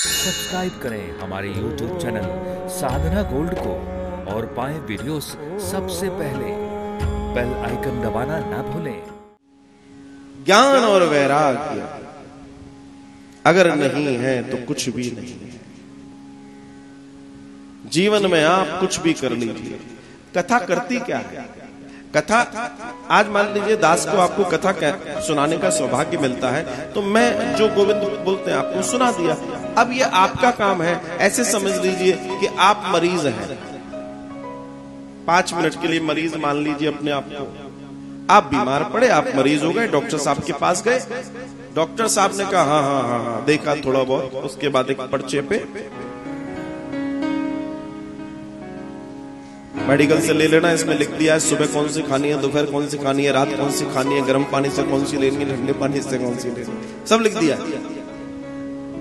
Subscribe करें हमारे YouTube channel साधना gold को और पाएं वीडियोस सबसे पहले। बेल आइकन दबाना ना भूलें। ज्ञान और वैराग्य अगर नहीं है तो कुछ भी नहीं है। जीवन में आप कुछ भी कर लीजिए। कथा करती क्या है? कथा, आज मान लीजिए दास को आपको कथा सुनाने का सौभाग्य मिलता है, तो मैं जो गोविंद बोलते हैं आपको सुना दिया। अब ये आपका काम है। ऐसे समझ लीजिए कि आप मरीज हैं, 5 मिनट के लिए मरीज मान लीजिए अपने आप को। आप बीमार पड़े, आप मरीज हो गए, डॉक्टर साहब के पास गए। डॉक्टर साहब ने कहा हाँ, देखा थोड़ा बहुत। उसके बाद एक पर्चे पे मेडिकल से ले लेना, इसमें लिख दिया है सुबह कौन सी खानी है, दोपहर कौन सी खानी है, रात कौन सी खानी है, गर्म पानी से कौन सी लेनी है, ठंडे पानी से कौन सी लेनी है, सब लिख दिया।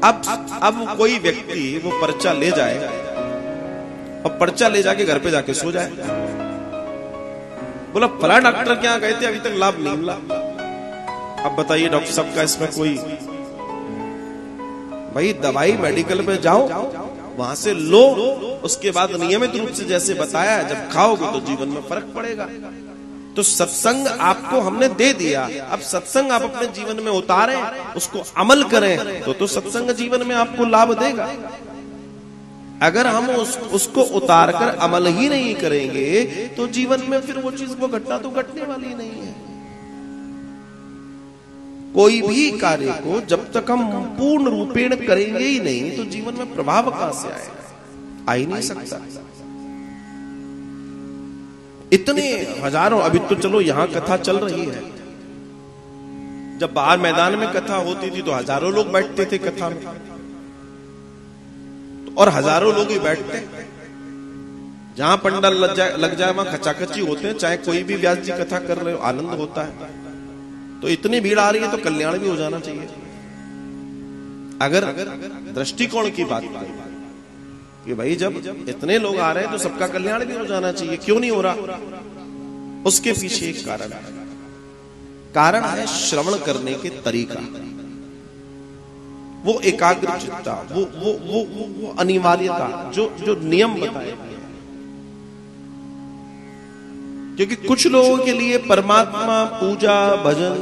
अब कोई व्यक्ति वो पर्चा ले जाए और पर्चा ले जाके घर पे जाके सो जाए। बोला फला डॉक्टर के यहाँ गए थे, अभी तक लाभ नहीं मिला। अब बताइए डॉक्टर साहब का इसमें कोई, भाई दवाई मेडिकल में जाओ, वहां से लो, उसके बाद नियमित रूप से जैसे बताया, जब खाओगे तो जीवन में फर्क पड़ेगा। तो सत्संग आपको हमने दे दिया, अब सत्संग आप अपने जीवन में उतारें, उसको अमल करें, तो सत्संग जीवन में आपको लाभ देगा। अगर हम उसको उतार कर अमल ही नहीं करेंगे तो जीवन में फिर वो चीज, वो घटना तो घटने वाली नहीं है। कोई भी कार्य को जब तक हम पूर्ण रूपेण करेंगे ही नहीं तो जीवन में प्रभाव कहां से आएगा? आ ही नहीं सकता। इतने हजारों, अभी तो चलो यहां कथा चल रही है, जब बाहर मैदान में कथा होती थी तो हजारों लोग बैठते थे कथा में, और हजारों लोग ही बैठते। जहां पंडाल लग जाए वहां खचाखची होते हैं, चाहे कोई भी व्यास जी कथा कर रहे हो, आनंद होता है। तो इतनी भीड़ आ रही है तो कल्याण भी हो जाना चाहिए। अगर दृष्टिकोण की बात करें कि भाई जब इतने लोग आ रहे हैं तो सबका कल्याण भी हो जाना चाहिए, क्यों नहीं हो रहा? उसके पीछे एक कारण है श्रवण करने के तरीका, वो एकाग्र चित्ता, वो अनिवार्यता, जो नियम बताए। क्योंकि कुछ लोगों के लिए परमात्मा पूजा भजन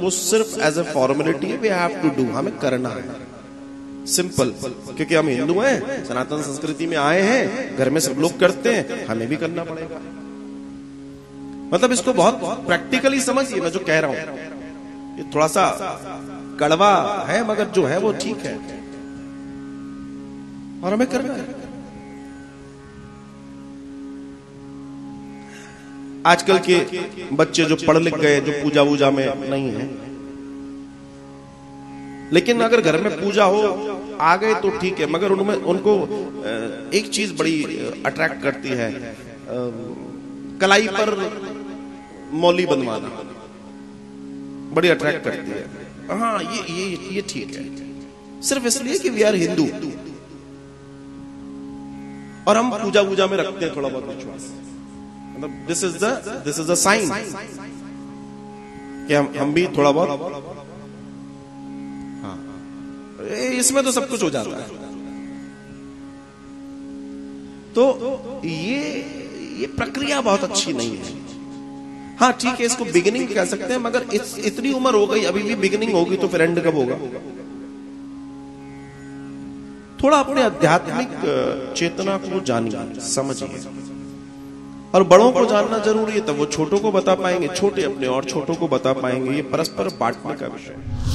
वो सिर्फ एज ए फॉर्मेलिटी है, वी हैव टू डू, हमें करना है, सिंपल। क्योंकि हम हिंदू हैं, सनातन संस्कृति में आए हैं, घर में सब लोग करते हैं, हमें भी करना पड़ेगा। मतलब इसको बहुत प्रैक्टिकली समझिए मैं जो कह रहा हूं। ये थोड़ा सा कड़वा है मगर जो है वो ठीक है, और हमें करना है। आजकल के बच्चे जो पढ़ लिख गए, जो पूजा वूजा में नहीं है, लेकिन अगर घर में पूजा हो आ गए तो ठीक है, मगर उनमें उनको एक चीज बड़ी अट्रैक्ट करती है, कलाई पर मौली बनवाना बड़ी अट्रैक्ट करती है। हाँ ये ठीक है, सिर्फ इसलिए कि वी आर हिंदू, और हम पूजा वूजा में रखते हैं थोड़ा बहुत विश्वास। मतलब दिस इज द साइन कि हम भी थोड़ा बहुत, हाँ इसमें तो सब कुछ हो जाता है। तो ये प्रक्रिया बहुत अच्छी नहीं है। हाँ ठीक है, इसको बिगिनिंग कह सकते हैं, मगर इतनी उम्र हो गई, अभी भी बिगिनिंग होगी तो फिर एंड कब होगा? थोड़ा अपने आध्यात्मिक चेतना को जानिए, समझिए, और बड़ों को जानना जरूरी है, तब वो छोटों को बता पाएंगे, छोटे अपने और छोटों को बता पाएंगे। ये परस्पर बांटने का विषय है।